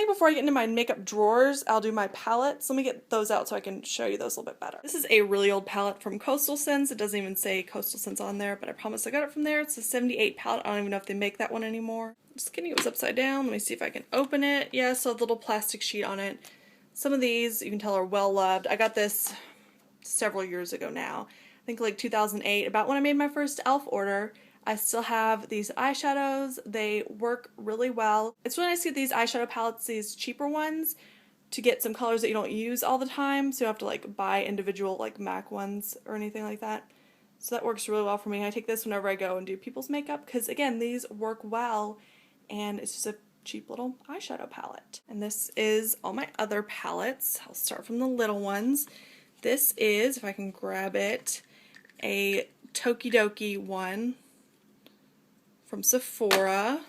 think before I get into my makeup drawers, I'll do my palettes. Let me get those out so I can show you those a little bit better. This is a really old palette from Coastal Scents. It doesn't even say Coastal Scents on there, but I promise I got it from there. It's a 78 palette. I don't even know if they make that one anymore. I'm just kidding, it was upside down. Let me see if I can open it. Yeah, so a little plastic sheet on it. Some of these, you can tell, are well loved. I got this several years ago now. I think like 2008, about when I made my first e.l.f. order. I still have these eyeshadows. They work really well. It's really nice to get these eyeshadow palettes, these cheaper ones, to get some colors that you don't use all the time, so you don't have to like buy individual like MAC ones or anything like that. So that works really well for me. I take this whenever I go and do people's makeup because, again, these work well, and it's just a cheap little eyeshadow palette. And this is all my other palettes. I'll start from the little ones. This is, if I can grab it, a Tokidoki one from Sephora.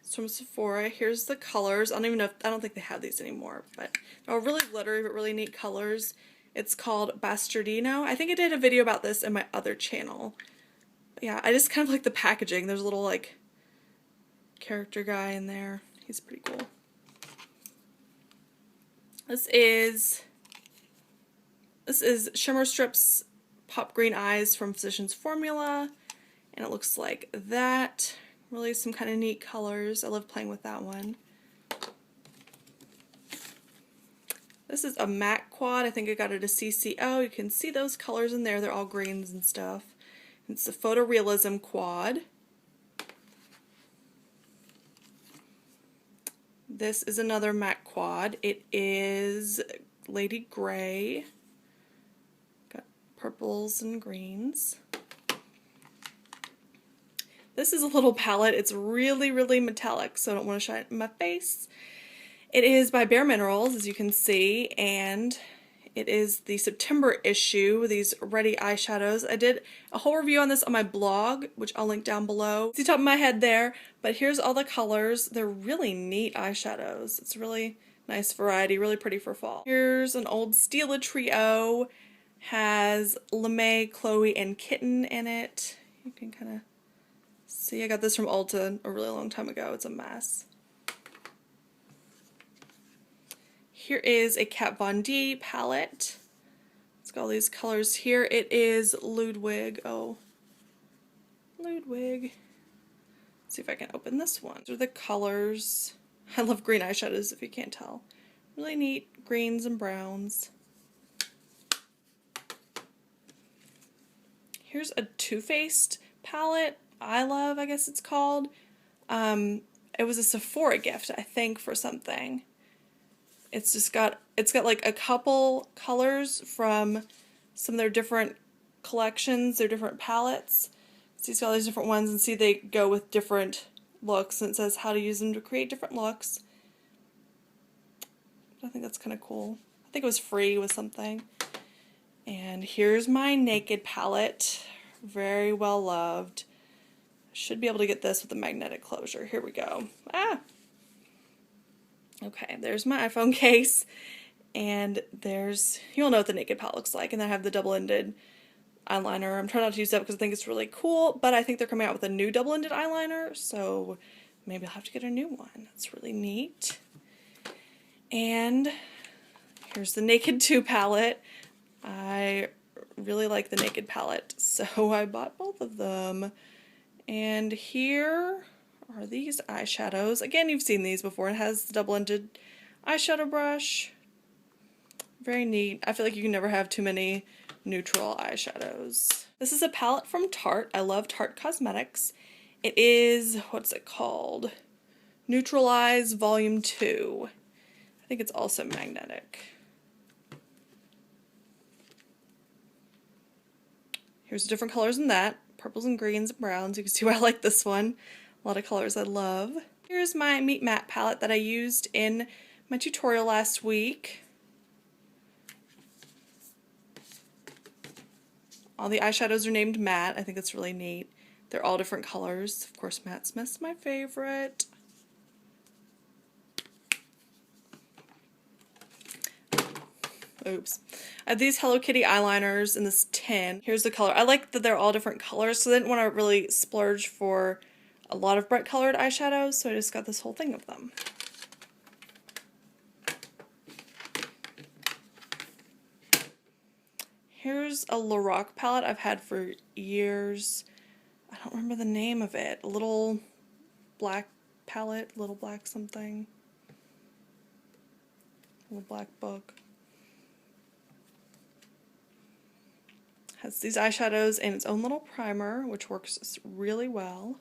It's from Sephora. Here's the colors. I don't think they have these anymore, but they're really glittery but really neat colors. It's called Bastardino. I think I did a video about this in my other channel. But yeah, I just kind of like the packaging. There's a little like character guy in there. He's pretty cool. This is Shimmer Strips Pop Green Eyes from Physicians Formula, and it looks like that. Really some kind of neat colors. I love playing with that one. This is a MAC quad. I think I got it at CCO. You can see those colors in there. They're all greens and stuff. It's the Photorealism quad. This is another MAC quad. It is Lady Gray. Got purples and greens. This is a little palette. It's really, really metallic, so I don't want to shine it in my face. It is by Bare Minerals, as you can see, and it is the September issue, these Ready eyeshadows. I did a whole review on this on my blog, which I'll link down below. See the top of my head there, but here's all the colors. They're really neat eyeshadows. It's really nice variety, really pretty for fall. Here's an old Stila trio. Has LeMay, Chloe, and Kitten in it. You can kind of see. I got this from Ulta a really long time ago. It's a mess. Here is a Kat Von D palette. It's got all these colors here. It is Ludwig. Oh, Ludwig. Let's see if I can open this one. These are the colors. I love green eyeshadows, if you can't tell. Really neat greens and browns. Here's a Too Faced palette. I Love, I guess it's called. It was a Sephora gift, I think, for something. It's got like a couple colors from some of their different collections, their different palettes. So you see all these different ones and see they go with different looks, and it says how to use them to create different looks. I think that's kind of cool. I think it was free with something. And here's my Naked palette. Very well loved. Should be able to get this with a magnetic closure. Here we go. Ah! Okay, there's my iPhone case, and you'll know what the Naked palette looks like, and then I have the double-ended eyeliner. I'm trying not to use that because I think it's really cool, but I think they're coming out with a new double-ended eyeliner, so maybe I'll have to get a new one. That's really neat. And here's the Naked 2 palette. I really like the Naked palette, so I bought both of them. And here are these eyeshadows. Again, you've seen these before. It has the double-ended eyeshadow brush. Very neat. I feel like you can never have too many neutral eyeshadows. This is a palette from Tarte. I love Tarte Cosmetics. It is, what's it called? Neutralize Volume 2. I think it's also magnetic. Here's the different colors in that. Purples and greens and browns. You can see why I like this one. A lot of colors I love. Here's my Meet Matte palette that I used in my tutorial last week. All the eyeshadows are named Matte. I think that's really neat. They're all different colors. Of course, Matte Smith's my favorite. Oops. I have these Hello Kitty eyeliners in this tin. Here's the color. I like that they're all different colors, so I didn't want to really splurge for a lot of bright colored eyeshadows, so I just got this whole thing of them. Here's a Lorac palette I've had for years. I don't remember the name of it. A little black palette, little black something. Little black book. Has these eyeshadows and its own little primer, which works really well.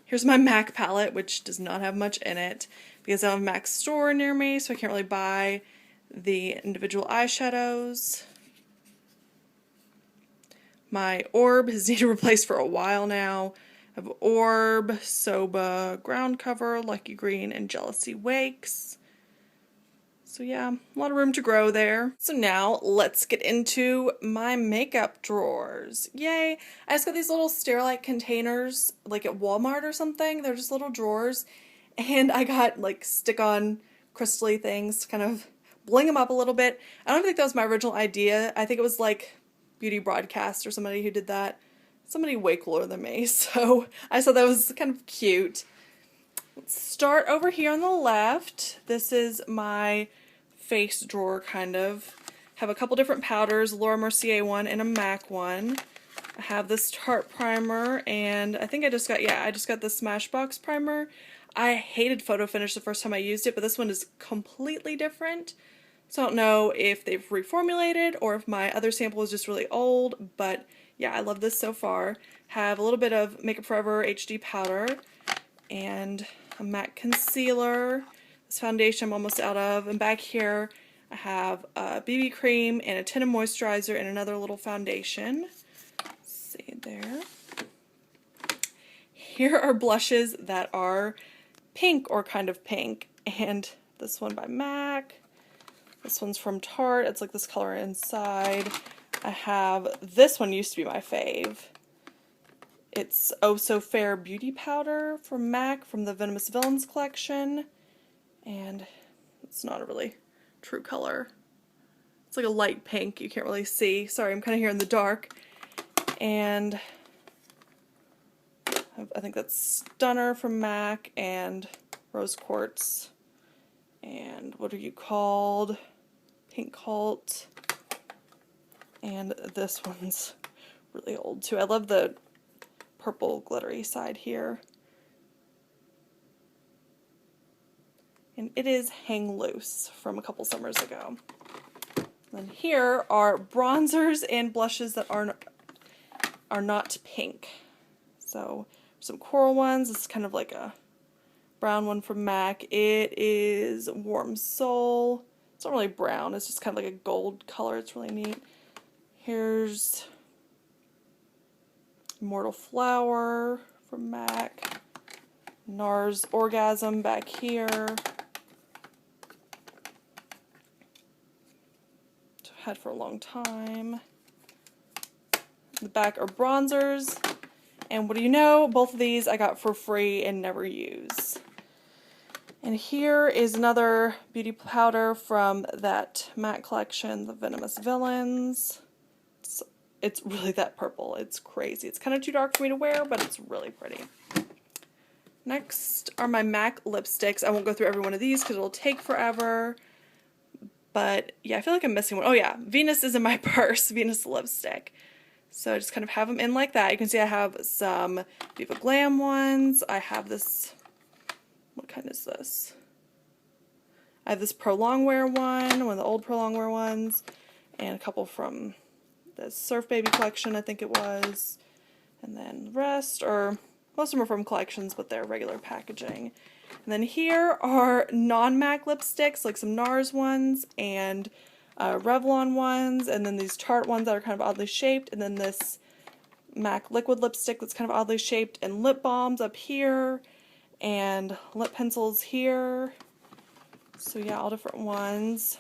Here's my MAC palette, which does not have much in it because I don't have a MAC store near me, so I can't really buy the individual eyeshadows. My orb has needed replaced for a while now. I have Orb, Soba, Ground Cover, Lucky Green, and Jealousy Wakes. So yeah, a lot of room to grow there. So now let's get into my makeup drawers. Yay! I just got these little Sterilite containers, like at Walmart or something. They're just little drawers. And I got like stick-on crystally things to kind of bling them up a little bit. I don't think that was my original idea. I think it was like Beauty Broadcast or somebody who did that. Somebody way cooler than me, so I thought that was kind of cute. Let's start over here on the left. This is my face drawer, kind of. Have a couple different powders, Laura Mercier one and a MAC one. I have this Tarte primer, and I think I just got the Smashbox primer. I hated Photo Finish the first time I used it, but this one is completely different. So I don't know if they've reformulated or if my other sample is just really old, but yeah, I love this so far. Have a little bit of Makeup Forever HD powder and a MAC concealer. This foundation I'm almost out of. And back here I have a BB cream and a tinted moisturizer and another little foundation. Let's see there. Here are blushes that are pink or kind of pink. And this one by MAC. This one's from Tarte. It's like this color inside. I have, this one used to be my fave. It's Oh So Fair Beauty Powder from MAC from the Venomous Villains collection. And it's not a really true color. It's like a light pink, you can't really see. Sorry, I'm kind of here in the dark. And I think that's Stunner from MAC and Rose Quartz. And what are you called? Pink Cult. And this one's really old too. I love the purple glittery side here. And it is Hang Loose from a couple summers ago. And here are bronzers and blushes that are not pink. So some coral ones. This is kind of like a brown one from MAC. It is Warm Soul. It's not really brown. It's just kind of like a gold color. It's really neat. Here's Immortal Flower from MAC. NARS Orgasm back here. Which I've had for a long time. In the back are bronzers. And what do you know? Both of these I got for free and never use. And here is another beauty powder from that MAC collection, the Venomous Villains. It's really that purple. It's crazy. It's kind of too dark for me to wear, but it's really pretty. Next are my MAC lipsticks. I won't go through every one of these because it'll take forever. But yeah, I feel like I'm missing one. Oh yeah, Venus is in my purse. Venus lipstick. So I just kind of have them in like that. You can see I have some Viva Glam ones. I have this, what kind is this? I have this Pro Longwear one of the old Pro Longwear ones, and a couple from the Surf Baby collection, I think it was. And then the rest, or most of them are from collections, but they're regular packaging. And then here are non-MAC lipsticks, like some NARS ones, and Revlon ones, and then these Tarte ones that are kind of oddly shaped, and then this MAC liquid lipstick that's kind of oddly shaped, and lip balms up here, and lip pencils here. So yeah, all different ones.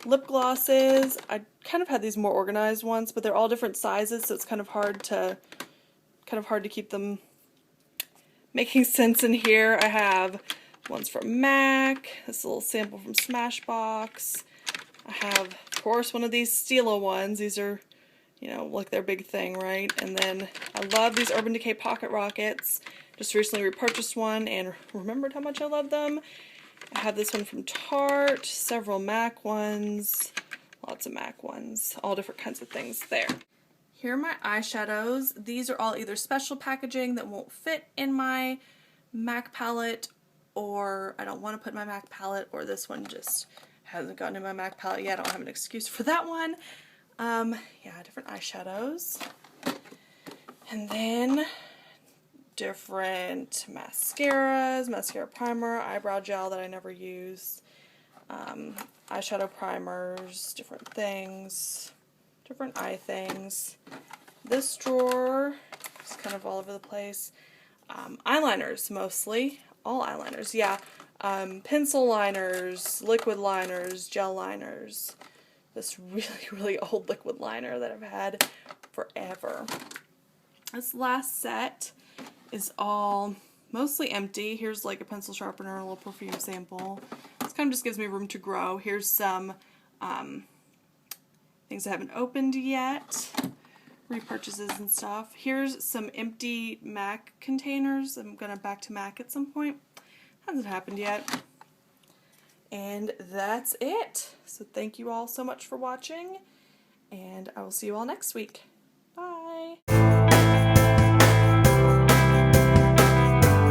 Lip glosses, I kind of had these more organized ones, but they're all different sizes, so it's kind of hard to keep them making sense in here. I have ones from MAC, this little sample from Smashbox. I have, of course, one of these Stila ones. These are you know, like their big thing, right? And then I love these Urban Decay Pocket Rockets. Just recently repurchased one and remembered how much I love them. I have this one from Tarte, several MAC ones, lots of MAC ones, all different kinds of things there. Here are my eyeshadows. These are all either special packaging that won't fit in my MAC palette, or I don't want to put my MAC palette, or this one just hasn't gotten in my MAC palette yet. I don't have an excuse for that one. Yeah, different eyeshadows. And then different mascaras, mascara primer, eyebrow gel that I never use, eyeshadow primers, different things, different eye things. This drawer is kind of all over the place. Eyeliners mostly, all eyeliners, yeah. Pencil liners, liquid liners, gel liners. This really old liquid liner that I've had forever. This last set is all mostly empty. Here's like a pencil sharpener, a little perfume sample. This kind of just gives me room to grow. Here's some things I haven't opened yet, repurchases and stuff. Here's some empty MAC containers. I'm gonna back to MAC at some point. Hasn't happened yet. And that's it. So thank you all so much for watching, and I will see you all next week.